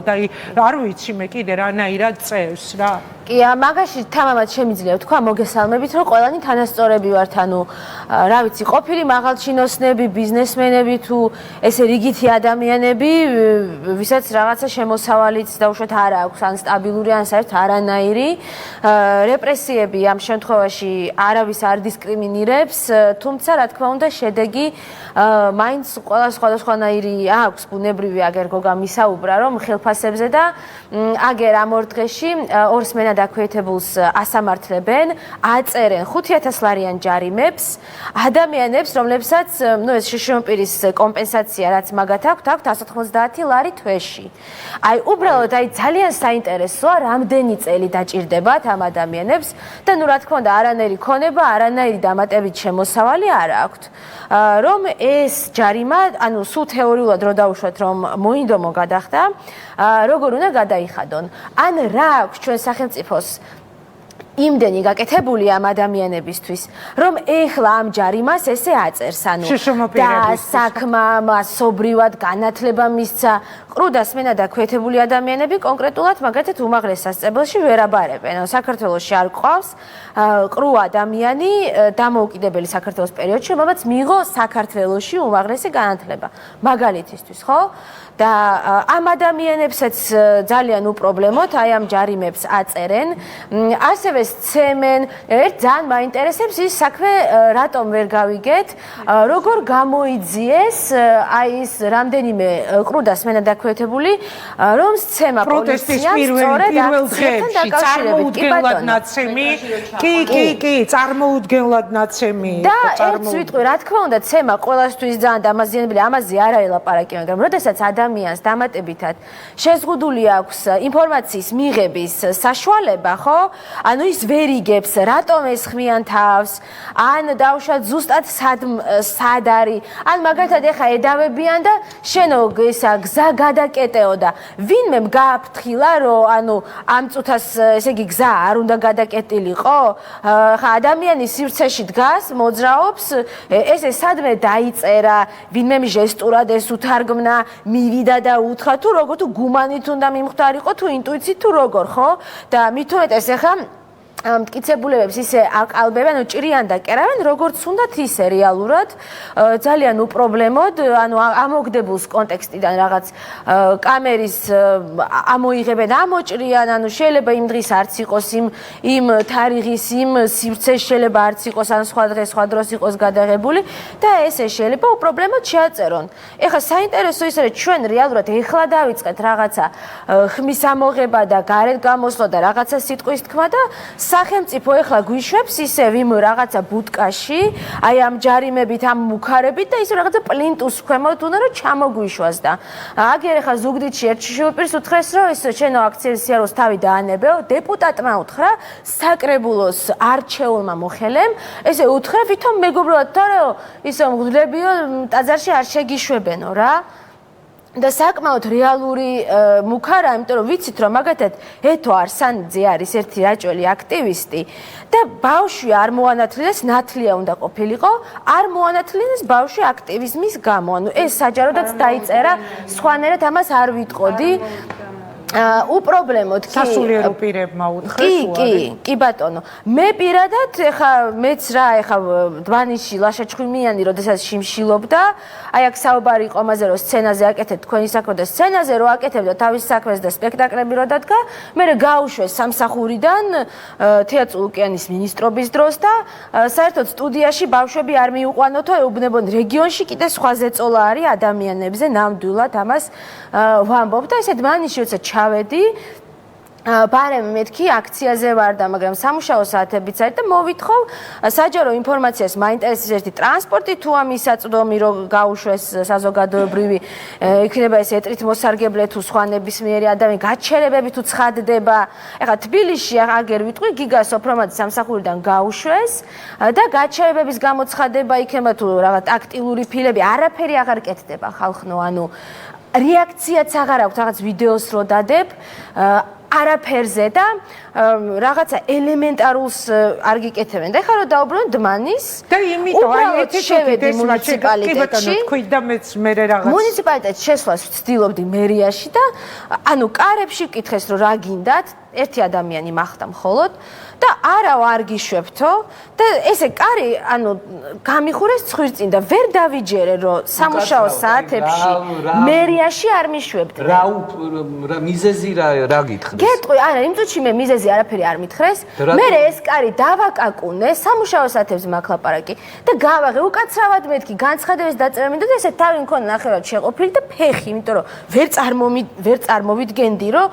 აი არ ვიცი მე კიდე რანაირად წევს რა. კი, მაგაში თამამად შემიძლია ვთქვა მოგესალმებით, რომ ყველანი თანასწორები ვართ, ანუ რა ვიცი, ყოფილი მაღალჩინოსნები, ბიზნესმენები თუ ესე რიგითი ადამიანები, ვისაც რაღაცა შემოსავალიც დაუშვათ არ აქვს, ან სტაბილური, ან საერთოდ არანაირი. რეპრესიები ამ შემთხვევაში არავის არ დისკრიმინირებს, თუმცა რა თქმა უნდა შედეგი მაინც ყველა სხვადასხვანაირი აქვს, ბუნებრივი აგერ გოგა მისაუბრა, რომ ხელფასებზე და აგერ ამ ორ დღეში ორს მენა დაქვეითებულს ასამართლებენ, აწერენ 5,000 ლარიან ჯარიმებს ადამიანებს, რომლებსაც ეს შშმპ-ის კომპენსაცია რაც მაგათ აქვთ 190 ლარი თვეში. აი უბრალოდ ძალიან საინტერესოა, რამდენი წელი დაჭირდებათ ამ ადამიანებს და რა თქმა უნდა არანაირი ქონება, არანაირი დამატებით შემოსავალი არ აქვთ. რომ ეს ჯარიმა, ანუ სულ თეორიულად რო დავუშვათ, რომ მოინდომო გადახდა, როგორ უნდა გადაიხადონ. ან რა აქვს ჩვენ სახელმწიფოს იმდენი გაკეთებული ამ ადამიანებისთვის, რომ ეხლა ამ ჯარიმას ესე აწერს, ანუ და საქმა მასობრივად განათლება მისცა, ყრუდას მენა დაქვეითებული ადამიანები კონკრეტულად მაგათაც უმაღლეს სასწებელში ვერ აბარებენ. საქართველოში არ გვყავს ყრუ ადამიანი დამოუკიდებელი საქართველოს პერიოდში, რომელსაც მიიღო საქართველოში უმაღლესი განათლება. მაგალითისთვის, ხო? და ამ ადამიანებსაც ძალიან უპრობლემოთ აი ამ ჯარიმებს აწერენ. ასევე სცემენ, ძალიან მაინტერესებს ის საქმე, რატომ ვერ გავიგეთ, როგორ გამოიძიეს აი ის რამდენიმე ყრუდას მენა დაქვეითებული, რომ სცემა პოლიციამ სწორედ აქციასთან წარმოუდგენლად ნაცემი, კი, წარმოუდგენლად ნაცემი. და ერთს ვიტყვი, რა თქმა უნდა, სცემა ყველასთვის ძალიან დამაზიანებელი, ამაზე არ აელაპარაკი, მაგრამ როდესაც ადამიანს დამატებითად შეზღუდული აქვს ინფორმაციის მიღების საშუალება, ხო? ანუ ის ვერ იგებს, რატომ ესხმიან თავს, ან დავუშვათ ზუსტად სად არის, ან მაგალითად ეხა ედავებიან და შენო ისა გზა გადაკეტეო და ვინმე გააფრთხილა, რომ ანუ ამ წუთას ესე იგი გზა არ უნდა გადაკეტილიყო? ხა ადამიანი სივრცეში დგას, მოძრაობს, ესე სადმე დაიწერა, ვინმე ჟესტურად ეს უთარგმნა, მივიდა და უთხრა თუ როგორ თუ გუმანით უნდა მიმხვდარიყო თუ ინტუიციით თუ როგორ, ხო? და მით უმეტეს ეხა მტკიცებულებებს ისე აკალბებენ, ანუ ჭრიან და კერავენ, როგორც უნდათ ისე რეალურად, ძალიან უპრობლემოდ, ანუ ამოგდებულს კონტექსტიდან რაღაც კამერის ამოიღებენ, ამოჭრიან, ანუ შეიძლება იმ დღის არც იყოს იმ თარიღის, იმ სივრცეს შეიძლება არც იყოს, ან სხვა დღეს, სხვა დროს იყოს გადაღებული და ესე შეიძლება უპრობლემოდ შეაწერონ. ეხლა საინტერესო ის არის, ჩვენ რეალურად ეხლა დავიწყეთ რაღაცა ხმის ამოღება და გარეთ გამოსვლა და რაღაცა სიტყვის თქმა და სახელმწიფო ეხლა გვიშვებს ისევ იმ რაღაცა ბუტკაში, აი ამ ჯარიმებით, ამ მუქარებით და ისე რაღაცა პლინტუს ქვემოთ უნდა რომ ჩამოგვიშვას და აგერ ეხლა ზუგდიდში ერთ შშპ-ს უთხრეს, რომ ეს შენო აქციების სიაროს თავი დაანებეო, დეპუტატმა უთხრა საკრებულოს არჩეულმა მოხელემ, ესე უთხრა ვითომ მეგობრებად, თორეო ისე მღვდლებიო ტაძარში არ შეგიშვებენო რა. და საკმაოდ რეალური მუქარა, იმიტომ რომ ვიცით რომ მაგათად ეთო არსანიძე არის ერთი რაჭველი აქტივისტი და ბავშვი არ მოანათლინეს, ნათლია უნდა ყოფილიყო, არ მოანათლინეს ბავშვი აქტივიზმის გამო. ანუ ეს საჯაროდაც დაიწერა, სხვანაირად ამას არ ვიტყოდი. უპრობლემოდ სასულიერო პირებმა უთხრეს. კი ბატონო. მე პირადად ეხა მეც რა ეხა დვანიში ლაშა ჩხვიმიანი როდესაც შიმშილობდა, აი აქ საუბარი იყო ამაზე რომ სცენაზე აკეთებთ თქვენი საქმე და სცენაზე რომ აკეთებდა თავის საქმეს და სპექტაკლები რო დადგა, მე გაუშვეს სამსახურიდან თეატრ ოკეანის მინისტრობის დროს და საერთოდ სტუდიაში ბავშვები არ მიუყვანოთო, ეუბნებოდნენ რეგიონში კიდე სხვა ზეწოლა არის ადამიანებზე, ნამდვილად ამას ვამბობ და ესე დვანიში როცა ჩავედი ბარემ მეთქი აქციაზე ვარ და მაგრამ სამუშაო საათებიც არის და მოვითხოვ საჯარო ინფორმაციას მაინტერესებს ერთი ტრანსპორტი თუ ამის საწვდომი რომ გაუშვეს საზოგადოებრივი იქნება ეს ეტრით მოსარგებლე თუ სხვა ნებისმიერი ადამიანი გაჩერებები თუ ცხადდება ეხლა თბილისში აგერ ვიტყვი გიგა სოფრომაძის სამსახურიდან გაუშვეს და გაჩერებების გამოცხადება იქნება თუ რაღაც ტაქტილური ფილები არაფერი აღარ კეთდება ხალხნო ანუ რეაქციაც აღარ აქვს რაღაც ვიდეოს რო დადებ არაფერზე და რაღაცა ელემენტარულს არ გიკეთებენ. და ეხლა რომ დაუბრუნდ დმანის და იმიტომ უბრალოდ შევედი მუნიციპალიტეტში. თქვი და მეც მე რაღაც მუნიციპალიტეტში შესვლას ვცდილობდი მერიაში და ანუ კარებში ვკითხეს რომ რა გინდათ ერთი ადამიანი მახდა მხოლოდ და არა არ გიშვებთო და ესე კარი ანუ გამიხურეს ცხვირწინ და ვერ დავიჯერე რომ სამუშაო საათებში მერიაში არ მიშვებდნენ. რა მიზეზი რა გითხრეს? გეტყვი, არა, იმ წუთში მე მიზეზი არაფერი არ მითხრეს. მე ეს კარი დავაკაკუნე სამუშაო საათებზე მაქლაპარაკი და გავაღე უკაცრავად მეთქი განცხადების დაწერა მინდა და ესე თავი მქონდა ნახევრად შეყოფილი და ფეხი, იმიტომ რომ ვერ წარმოვიდგენდი რომ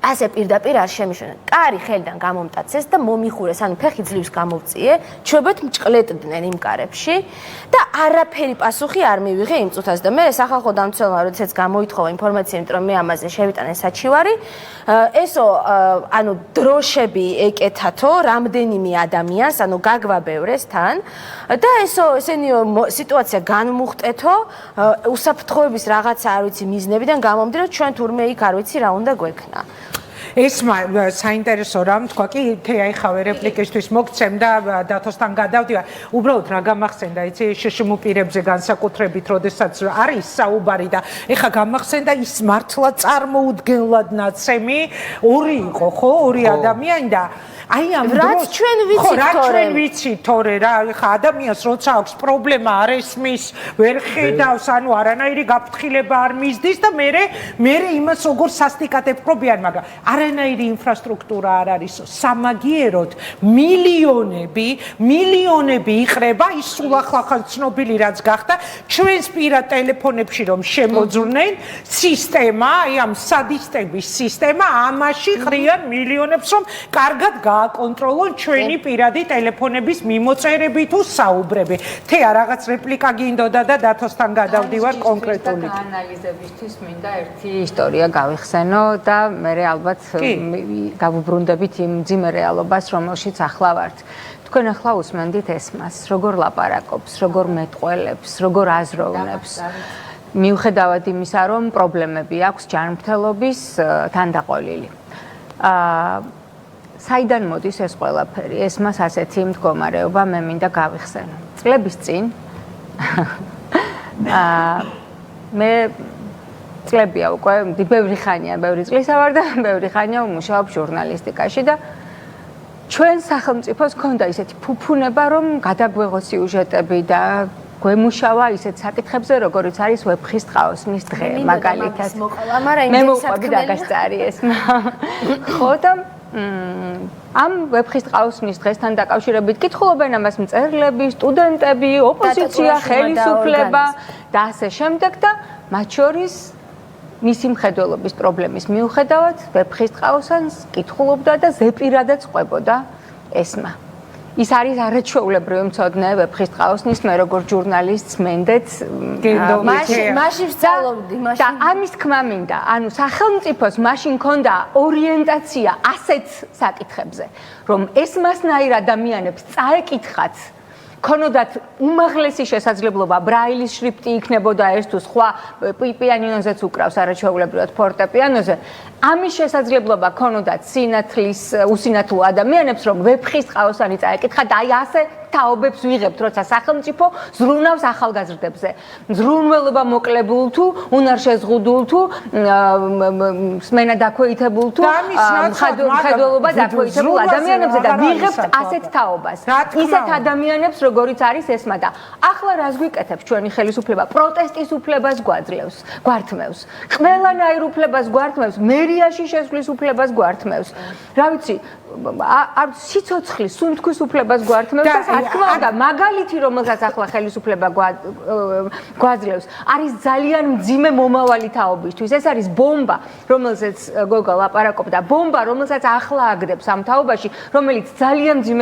ასე პირდაპირ არ შემიშვენა. კარი ხელიდან გამომტაცეს და მომიხურეს, ანუ ფეხი ძლივს გამოვწიე, ჩვეულებრივ მჭყლეტდნენ იმ კარებში და არაფერი პასუხი არ მივიღე იმ წუთას და მე სახალხო დამცველმა როდესაც გამოითხოვა ინფორმაცია, იმიტომ რომ მე ამაზე შევიტანე საჩივარი, ესო ანუ დროშები ეკეთათო რამდენიმე ადამიანს, ანუ გაგვაბევრეს თან და ესენი სიტუაცია განმუხტეთო, უსაფრთხოების რაღაცა არ ვიცი მიზნებიდან გამომდინარე, რომ ჩვენ თურმე იქ არ ვიცი რა უნდა გვექნა. ეს საინტერესო რამ თქვა კი თეაიხავე რეპლიკისთვის მოგცემ და დათოსთან გადავდივარ. უბრალოდ რა გამახსენდა, იცი შშმ პირებზე განსაკუთრებით, როდესაც არის საუბარი და ეხა გამახსენდა ის მართლა წარმოუდგენლად ნაცემი ორი იყო, ხო, ორი ადამიანი და აი ამ დროს ჩვენ ვიცით თორე რა ეხა ადამიანს როცა აქვს პრობლემა არ ესმის ვერ ხედავს ანუ არანაირი გაფრთხილება არ მისდის და მე იმას როგორ სასტიკატებყრობიან მაგრამ არანაირი ინფრასტრუქტურა არ არის სამაგიეროდ მილიონები იყრება ის სულ ახლა ცნობილი რაც გახდა ჩვენს პირად ტელეფონებში რომ შემოძვრნენ სისტემა აი ამ სადისტების სისტემა ამაში ყრიან მილიონებს რომ კარგად გააკონტროლონ ჩვენი პირადი ტელეფონების მიმოწერები თუ საუბრები. თეა რაღაც რეპლიკა გინდოდა და დათოსთან გადავდივარ კონკრეტული. ანალიზებისთვის მინდა ერთი ისტორია გავიხსენო და მე ალბათ გავუბრუნდებით იმ მძიმე რეალობას, რომელშიც ახლა ვართ. თქვენ ახლა უსმენდით ესმას, როგორ ლაპარაკობს, როგორ მეტყველებს, როგორ აზროვნებს. მიუხედავად იმისა, რომ პრობლემები აქვს ჯანმრთელობის თანდაყოლილი. საიდან მოდის ეს ყველაფერი? ესმას ასეთი მდგომარეობა მე მინდა გავიხსენო. წლების წინ მე წლებია უკვე ბევრი ხანია, ბევრი წლისა ვარ და ბევრი ხანია ვმუშაობ ჟურნალისტიკაში და ჩვენ სახელმწიფოს ქონდა ისეთი ფუფუნება, რომ გადაგვეღო სიუჟეტები და გვემუშავა ისეთ საკითხებზე, როგორიც არის ვეფხის ტყაოსნის დღე, მაგალითად. მე მოყვები და გასწარი ესმა. ხო და ამ ვეფხის ტყაოსნის დღესთან დაკავშირებით კითხულობენ ამას მწერლები, სტუდენტები, ოპოზიცია, ხელისუფლება და ასე შემდეგ და მათ შორის მისი მხედველობის პრობლემის მიუხედავად ვეფხის ტყაოსანს კითხულობდა და ზეპირადაც ყვებოდა ესმა. ის არის არაჩვეულებრივი მცოდნე ვეფხის ტყაოსნის მე როგორც ჟურნალისტს მენდეთ მაშინ ვსწავლობდი და ამის თქმა მინდა ანუ სახელმწიფოს მაშინ ქონდა ორიენტაცია ასეთ საკითხებზე რომ ესმასნაირ ადამიანებს წაეკითხათ ქონოდათ უმაღლესი შესაძლებლობა ბრაილის შრიფტი იქნებოდა ეს თუ სხვა პიანინოზეც უკრავს არაჩვეულებრივად ფორტეპიანოზე ამის შესაძლებლობა ქონოდათ usinathlu ადამიანებს რომ ვეფხის ტყაოსანი წაეკითხა და აი ასე თაობებს ვიღებთ როცა სახელმწიფო ზრუნავს ახალგაზრდებზე ზრუნველობა მოკლებულ თუ უნარშეზღუდულ თუ სმენა დაქვეითებულ თუ მხედველობა დაქვეითებულ ადამიანებზე და ვიღებთ ასეთ თაობას ისეთ ადამიანებს როგორიც არის ესმა და ახლა რას გვიკეთებს ჩვენი ხელისუფლება პროტესტის უფლებას გვართმევს ყველანაირ უფლებას გვართმევს მერიაში შესვლის უფლებას გვართმევს რა ვიცი სიცოცხლის სუნთქვის უფლებას გვართმევს და თქმა უნდა მაგალითი რომელსაც ახლა ხელისუფლება გვაძლევს არის ძალიან მძიმე მომავალი თაობისთვის ეს არის ბომბა რომელზეც გოგა ლაპარაკობდა ბომბა რომელსაც ახლა აგდებს ამ თაობაში რომელიც ძალიან მძიმე